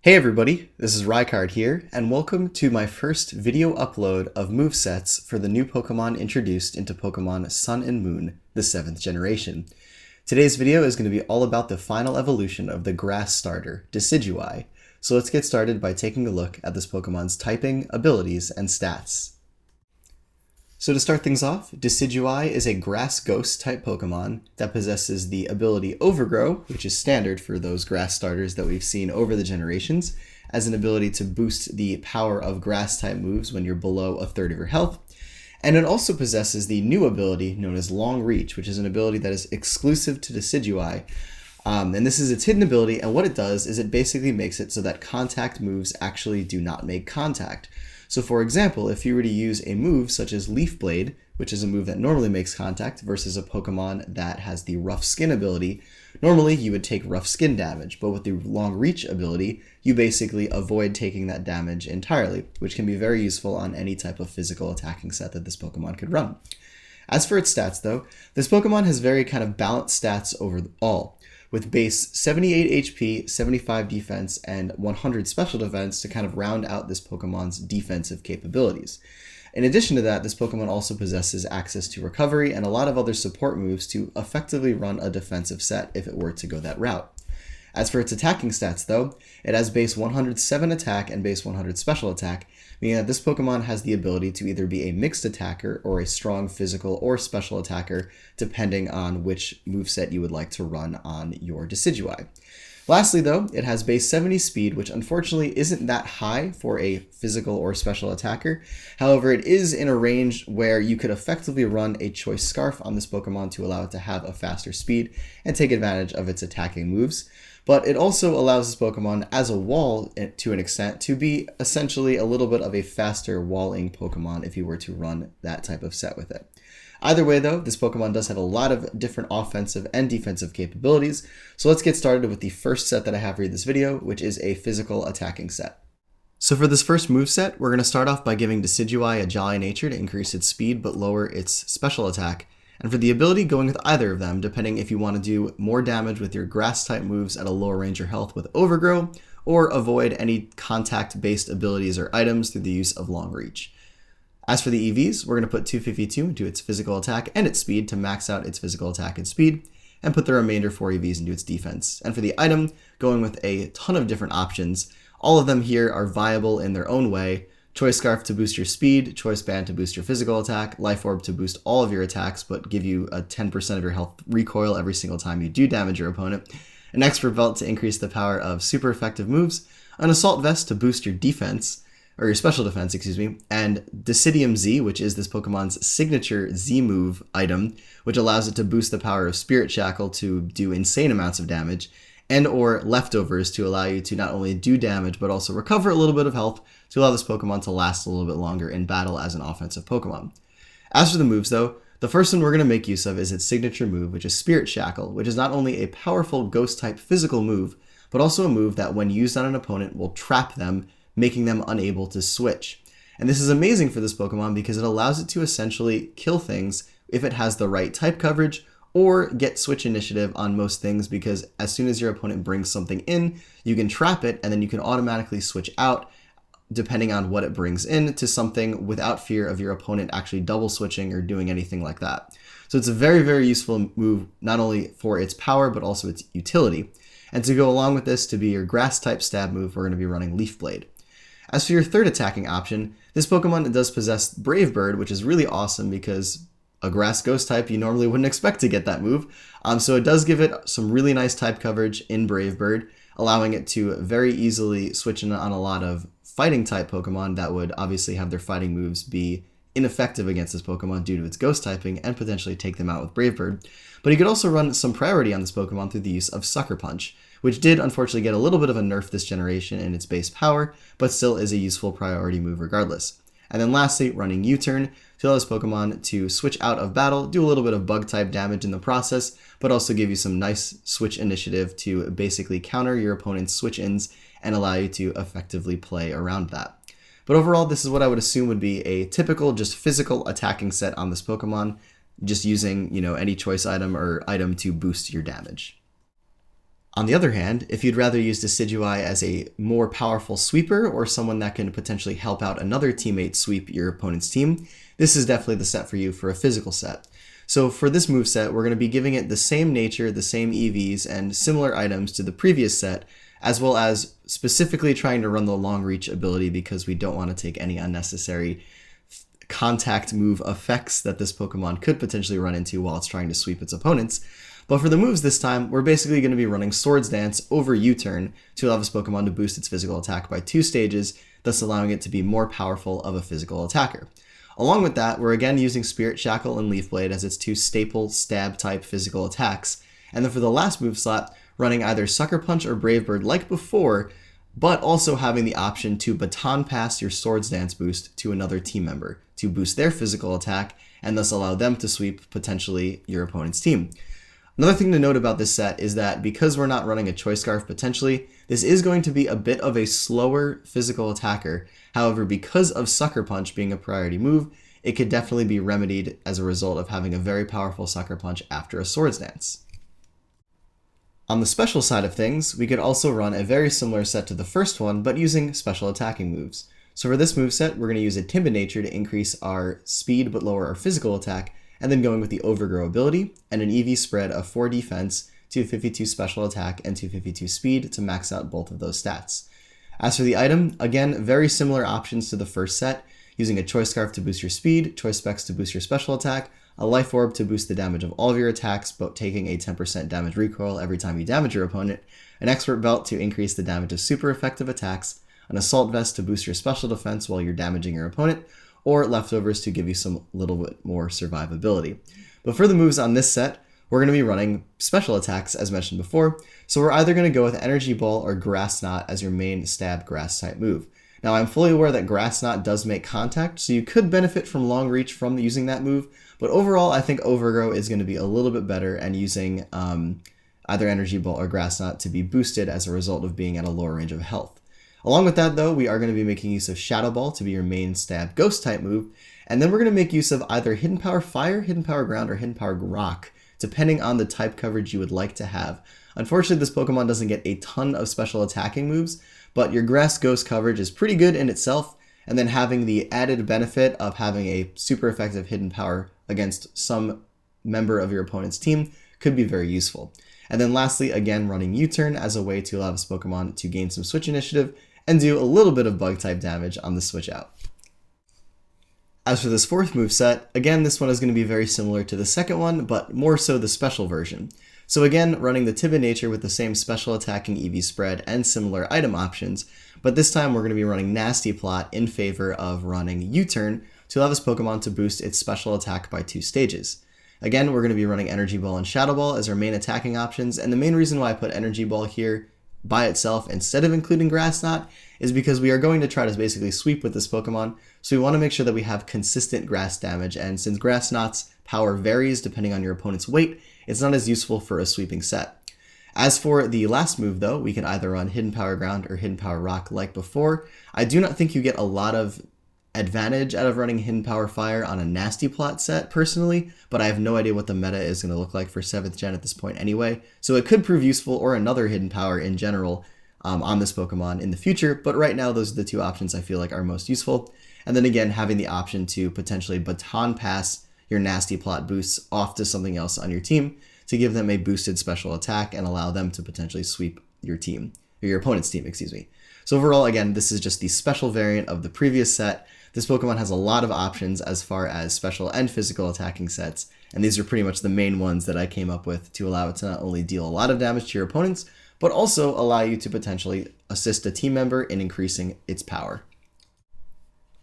Hey everybody, this is Rykard here, and welcome to my first video upload of movesets for the new Pokemon introduced into Pokemon Sun and Moon, the 7th generation. Today's video is going to be all about the final evolution of the grass starter, Decidueye. So let's get started by taking a look at this Pokemon's typing, abilities, and stats. So to start things off, Decidueye is a grass ghost type Pokemon that possesses the ability Overgrow, which is standard for those grass starters that we've seen over the generations, as an ability to boost the power of grass type moves when you're below a third of your health. And it also possesses the new ability known as Long Reach, which is an ability that is exclusive to Decidueye. And this is its hidden ability, and what it does is it basically makes it so that contact moves actually do not make contact. So for example, if you were to use a move such as Leaf Blade, which is a move that normally makes contact, versus a Pokemon that has the Rough Skin ability, normally you would take rough skin damage, but with the Long Reach ability, you basically avoid taking that damage entirely, which can be very useful on any type of physical attacking set that this Pokemon could run. As for its stats though, this Pokemon has very kind of balanced stats overall, with base 78 HP, 75 defense, and 100 special defense to kind of round out this Pokemon's defensive capabilities. In addition to that, this Pokemon also possesses access to recovery and a lot of other support moves to effectively run a defensive set if it were to go that route. As for its attacking stats though, it has base 107 attack and base 100 special attack, meaning that this Pokemon has the ability to either be a mixed attacker or a strong physical or special attacker, depending on which moveset you would like to run on your Decidueye. Lastly though, it has base 70 speed, which unfortunately isn't that high for a physical or special attacker. However, it is in a range where you could effectively run a Choice Scarf on this Pokemon to allow it to have a faster speed and take advantage of its attacking moves. But it also allows this Pokemon, as a wall to an extent, to be essentially a little bit of a faster walling Pokemon if you were to run that type of set with it. Either way though, this Pokemon does have a lot of different offensive and defensive capabilities, so let's get started with the first set that I have for this video, which is a physical attacking set. So for this first moveset, we're going to start off by giving Decidueye a Jolly Nature to increase its speed but lower its special attack, and for the ability, going with either of them, depending if you want to do more damage with your grass type moves at a lower range or health with Overgrow, or avoid any contact-based abilities or items through the use of Long Reach. As for the EVs, we're going to put 252 into its physical attack and its speed to max out its physical attack and speed, and put the remainder 4 EVs into its defense. And for the item, going with a ton of different options. All of them here are viable in their own way. Choice Scarf to boost your speed, Choice Band to boost your physical attack, Life Orb to boost all of your attacks but give you a 10% of your health recoil every single time you do damage your opponent, an Expert Belt to increase the power of super effective moves, an Assault Vest to boost your defense, or your special defense, and Decidueye Z, which is this Pokemon's signature Z move item, which allows it to boost the power of Spirit Shackle to do insane amounts of damage, and or Leftovers to allow you to not only do damage but also recover a little bit of health to allow this Pokemon to last a little bit longer in battle as an offensive Pokemon. As for the moves though, the first one we're going to make use of is its signature move, which is Spirit Shackle, which is not only a powerful ghost type physical move, but also a move that when used on an opponent will trap them, making them unable to switch. And this is amazing for this Pokemon because it allows it to essentially kill things if it has the right type coverage, or get switch initiative on most things, because as soon as your opponent brings something in, you can trap it and then you can automatically switch out depending on what it brings in to something without fear of your opponent actually double switching or doing anything like that. So it's a very, very useful move, not only for its power, but also its utility. And to go along with this, to be your grass type stab move, we're going to be running Leaf Blade. As for your third attacking option, this Pokemon does possess Brave Bird, which is really awesome because a grass ghost type, you normally wouldn't expect to get that move. So it does give it some really nice type coverage in Brave Bird, allowing it to very easily switch in on a lot of fighting type Pokemon that would obviously have their fighting moves be ineffective against this Pokemon due to its ghost typing and potentially take them out with Brave Bird. But you could also run some priority on this Pokemon through the use of Sucker Punch, which did unfortunately get a little bit of a nerf this generation in its base power, but still is a useful priority move regardless. And then lastly, running U-Turn to allow this Pokemon to switch out of battle, do a little bit of bug type damage in the process, but also give you some nice switch initiative to basically counter your opponent's switch-ins and allow you to effectively play around that. But overall, this is what I would assume would be a typical just physical attacking set on this Pokemon, just using, any choice item or item to boost your damage. On the other hand, if you'd rather use Decidueye as a more powerful sweeper or someone that can potentially help out another teammate sweep your opponent's team, this is definitely the set for you for a physical set. So for this moveset, we're going to be giving it the same nature, the same EVs, and similar items to the previous set, as well as specifically trying to run the long reach ability because we don't want to take any unnecessary contact move effects that this Pokemon could potentially run into while it's trying to sweep its opponents. But for the moves this time, we're basically going to be running Swords Dance over U-Turn to allow this Pokemon to boost its physical attack by 2 stages, thus allowing it to be more powerful of a physical attacker. Along with that, we're again using Spirit Shackle and Leaf Blade as its 2 staple stab-type physical attacks, and then for the last move slot, running either Sucker Punch or Brave Bird like before, but also having the option to baton pass your Swords Dance boost to another team member to boost their physical attack and thus allow them to sweep potentially your opponent's team. Another thing to note about this set is that because we're not running a Choice Scarf potentially, this is going to be a bit of a slower physical attacker. However, because of Sucker Punch being a priority move, it could definitely be remedied as a result of having a very powerful Sucker Punch after a Swords Dance. On the special side of things, we could also run a very similar set to the first one, but using special attacking moves. So for this moveset, we're going to use a Timid Nature to increase our speed but lower our physical attack, and then going with the Overgrow ability, and an EV spread of 4 defense, 252 special attack, and 252 speed to max out both of those stats. As for the item, again, very similar options to the first set, using a Choice Scarf to boost your speed, Choice Specs to boost your special attack, a Life Orb to boost the damage of all of your attacks, but taking a 10% damage recoil every time you damage your opponent, an Expert Belt to increase the damage of super effective attacks, an Assault Vest to boost your special defense while you're damaging your opponent, or Leftovers to give you some little bit more survivability. But for the moves on this set, we're going to be running special attacks as mentioned before, so we're either going to go with Energy Ball or Grass Knot as your main stab grass type move. Now I'm fully aware that Grass Knot does make contact, so you could benefit from long reach from using that move, but overall I think Overgrow is going to be a little bit better and using either Energy Ball or Grass Knot to be boosted as a result of being at a lower range of health. Along with that though, we are going to be making use of Shadow Ball to be your main stab ghost type move, and then we're going to make use of either Hidden Power Fire, Hidden Power Ground, or Hidden Power Rock, depending on the type coverage you would like to have. Unfortunately, this Pokemon doesn't get a ton of special attacking moves, but your Grass Ghost coverage is pretty good in itself, and then having the added benefit of having a super effective Hidden Power against some member of your opponent's team could be very useful. And then lastly, again, running U-Turn as a way to allow this Pokemon to gain some switch initiative and do a little bit of bug type damage on the switch out. As for this fourth moveset, again this one is going to be very similar to the second one, but more so the special version. So again, running the Timid Nature with the same special attacking EV spread and similar item options, but this time we're going to be running Nasty Plot in favor of running U-Turn to allow this Pokemon to boost its special attack by 2 stages. Again, we're going to be running Energy Ball and Shadow Ball as our main attacking options, and the main reason why I put Energy Ball here by itself instead of including Grass Knot is because we are going to try to basically sweep with this Pokemon, so we want to make sure that we have consistent grass damage, and since Grass Knot's power varies depending on your opponent's weight, it's not as useful for a sweeping set. As for the last move though, we can either run Hidden Power Ground or Hidden Power Rock like before. I do not think you get a lot of advantage out of running Hidden Power Fire on a Nasty Plot set personally, but I have no idea what the meta is going to look like for 7th gen at this point anyway, so it could prove useful, or another Hidden Power in general on this Pokemon in the future, but right now those are the 2 options I feel like are most useful. And then again, having the option to potentially baton pass your Nasty Plot boosts off to something else on your team to give them a boosted special attack and allow them to potentially sweep your team, or your opponent's team, excuse me. So overall, again, this is just the special variant of the previous set. This Pokemon has a lot of options as far as special and physical attacking sets, and these are pretty much the main ones that I came up with to allow it to not only deal a lot of damage to your opponents, but also allow you to potentially assist a team member in increasing its power.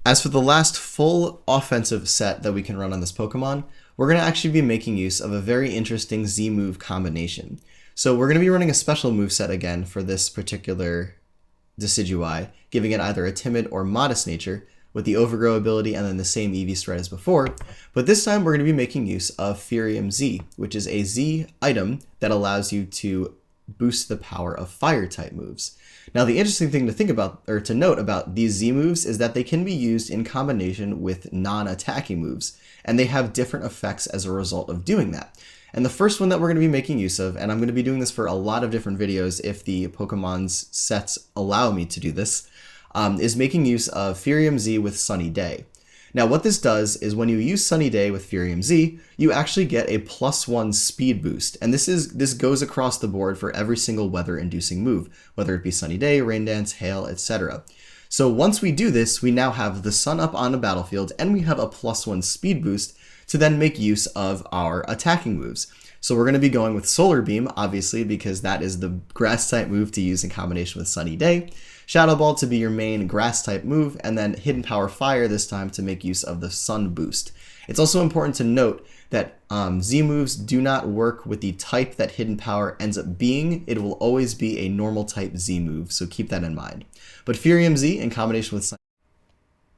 As for the last full offensive set that we can run on this Pokemon, we're going to actually be making use of a very interesting Z-move combination. So we're going to be running a special moveset again for this particular Decidueye, giving it either a Timid or Modest nature, with the Overgrow ability and then the same EV spread as before, but this time we're going to be making use of Furium Z, which is a Z item that allows you to boost the power of fire type moves. Now the interesting thing to think about, or to note about these Z moves, is that they can be used in combination with non-attacking moves, and they have different effects as a result of doing that. And the first one that we're going to be making use of, and I'm going to be doing this for a lot of different videos if the Pokemon's sets allow me to do this, is making use of Firium Z with Sunny Day. Now what this does is when you use Sunny Day with Firium Z, you actually get a +1 speed boost, and this goes across the board for every single weather-inducing move, whether it be Sunny Day, Rain Dance, Hail, etc. So once we do this, we now have the sun up on the battlefield, and we have a +1 speed boost to then make use of our attacking moves. So we're going to be going with Solar Beam, obviously, because that is the grass-type move to use in combination with Sunny Day. Shadow Ball to be your main grass-type move, and then Hidden Power Fire this time to make use of the Sun boost. It's also important to note that Z moves do not work with the type that Hidden Power ends up being. It will always be a normal type Z move, so keep that in mind. But Firium Z in combination with Sun.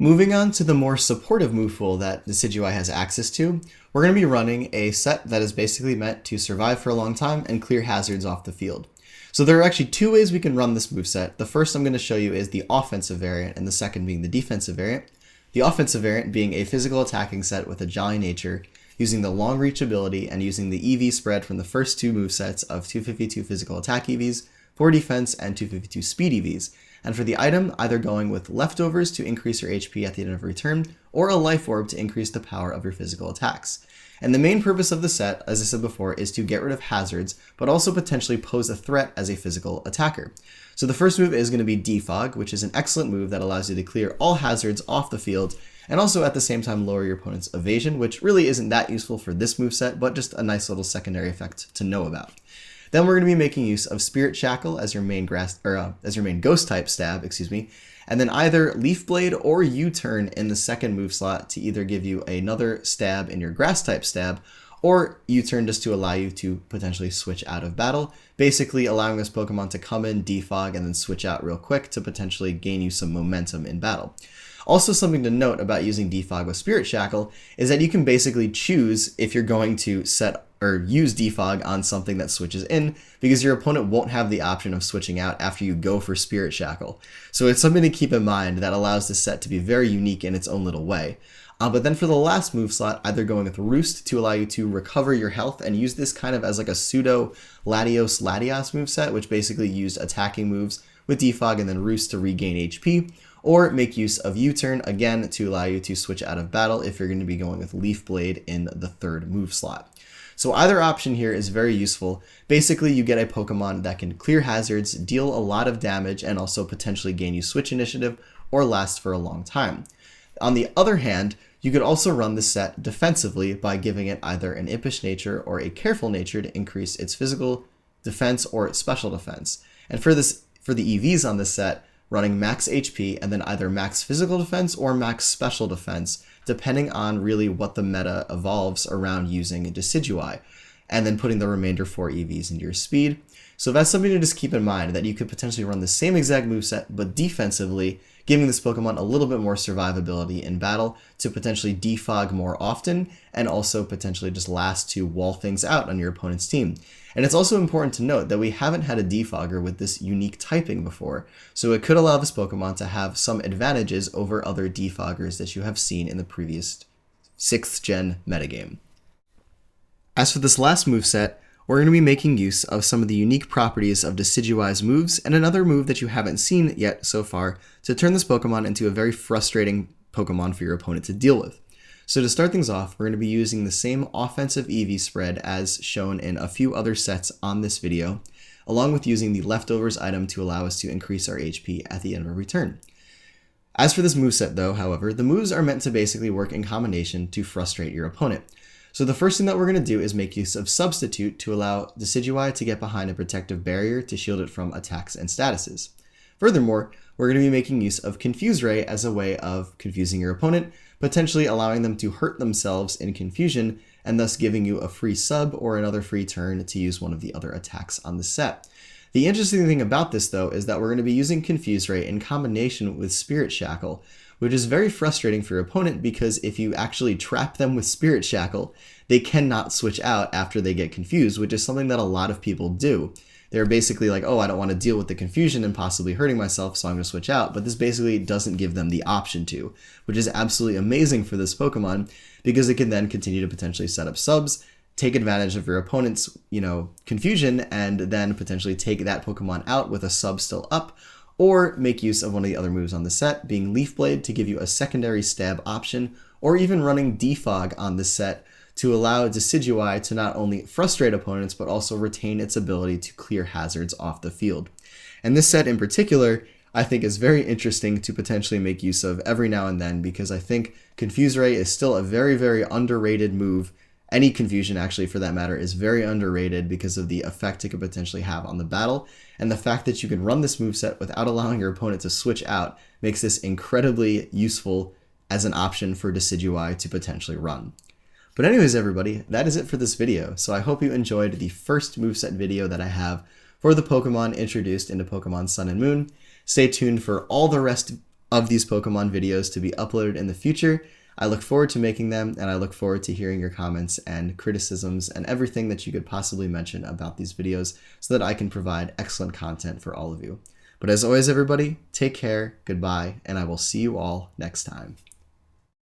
Moving on to the more supportive move pool that Decidueye has access to, we're going to be running a set that is basically meant to survive for a long time and clear hazards off the field. So there are actually two ways we can run this moveset. The first I'm going to show you is the offensive variant, and the second being the defensive variant. The offensive variant being a physical attacking set with a Jolly Nature, using the long reach ability and using the EV spread from the first two movesets of 252 physical attack EVs, 4 defense, and 252 speed EVs. And for the item, either going with leftovers to increase your HP at the end of every turn, or a life orb to increase the power of your physical attacks. And the main purpose of the set, as I said before, is to get rid of hazards, but also potentially pose a threat as a physical attacker. So the first move is going to be Defog, which is an excellent move that allows you to clear all hazards off the field, and also at the same time lower your opponent's evasion, which really isn't that useful for this moveset, but just a nice little secondary effect to know about. Then we're going to be making use of Spirit Shackle as your main ghost type stab, and then either Leaf Blade or U-Turn in the second move slot to either give you another stab in your grass type stab, or U-Turn just to allow you to potentially switch out of battle, basically allowing this Pokemon to come in, defog, and then switch out real quick to potentially gain you some momentum in battle. Also, something to note about using Defog with Spirit Shackle is that you can basically choose if you're going to set or use Defog on something that switches in, because your opponent won't have the option of switching out after you go for Spirit Shackle. So it's something to keep in mind that allows this set to be very unique in its own little way. But then for the last move slot, either going with Roost to allow you to recover your health and use this kind of as like a pseudo Latios moveset, which basically used attacking moves with Defog and then Roost to regain HP, or make use of U-Turn again to allow you to switch out of battle if you're going to be going with Leaf Blade in the third move slot. So either option here is very useful. Basically, you get a Pokemon that can clear hazards, deal a lot of damage, and also potentially gain you switch initiative or last for a long time. On the other hand, you could also run the set defensively by giving it either an Impish nature or a Careful nature to increase its physical defense or its special defense. And for the EVs on this set, running max HP and then either max physical defense or max special defense, depending on really what the meta evolves around using a Decidueye, and then putting the remainder 4 EVs into your speed. So that's something to just keep in mind, that you could potentially run the same exact moveset, but defensively, giving this Pokemon a little bit more survivability in battle to potentially defog more often, and also potentially just last to wall things out on your opponent's team. And it's also important to note that we haven't had a defogger with this unique typing before, so it could allow this Pokemon to have some advantages over other defoggers that you have seen in the previous 6th gen metagame. As for this last moveset, we're going to be making use of some of the unique properties of Decidueye's moves and another move that you haven't seen yet so far to turn this Pokemon into a very frustrating Pokemon for your opponent to deal with. So to start things off, we're going to be using the same offensive EV spread as shown in a few other sets on this video, along with using the leftovers item to allow us to increase our HP at the end of every turn. As for this moveset though, however, the moves are meant to basically work in combination to frustrate your opponent. So the first thing that we're going to do is make use of Substitute to allow Decidueye to get behind a protective barrier to shield it from attacks and statuses. Furthermore, we're going to be making use of Confuse Ray as a way of confusing your opponent, potentially allowing them to hurt themselves in confusion, and thus giving you a free sub or another free turn to use one of the other attacks on the set. The interesting thing about this though is that we're going to be using Confuse Ray in combination with Spirit Shackle, which is very frustrating for your opponent because if you actually trap them with Spirit Shackle, they cannot switch out after they get confused, which is something that a lot of people do. They're basically like, oh, I don't want to deal with the confusion and possibly hurting myself, so I'm going to switch out. But this basically doesn't give them the option to, which is absolutely amazing for this Pokemon because it can then continue to potentially set up subs, take advantage of your opponent's, confusion and then potentially take that Pokemon out with a sub still up, or make use of one of the other moves on the set, being Leaf Blade to give you a secondary stab option, or even running Defog on the set to allow Decidueye to not only frustrate opponents, but also retain its ability to clear hazards off the field. And this set in particular, I think is very interesting to potentially make use of every now and then, because I think Confuse Ray is still a very, very underrated move. Any confusion, actually, for that matter, is very underrated because of the effect it could potentially have on the battle, and the fact that you can run this moveset without allowing your opponent to switch out makes this incredibly useful as an option for Decidueye to potentially run. But anyways, everybody, that is it for this video. So I hope you enjoyed the first moveset video that I have for the Pokemon introduced into Pokemon Sun and Moon. Stay tuned for all the rest of these Pokemon videos to be uploaded in the future. I look forward to making them, and I look forward to hearing your comments and criticisms and everything that you could possibly mention about these videos so that I can provide excellent content for all of you. But as always, everybody, take care, goodbye, and I will see you all next time.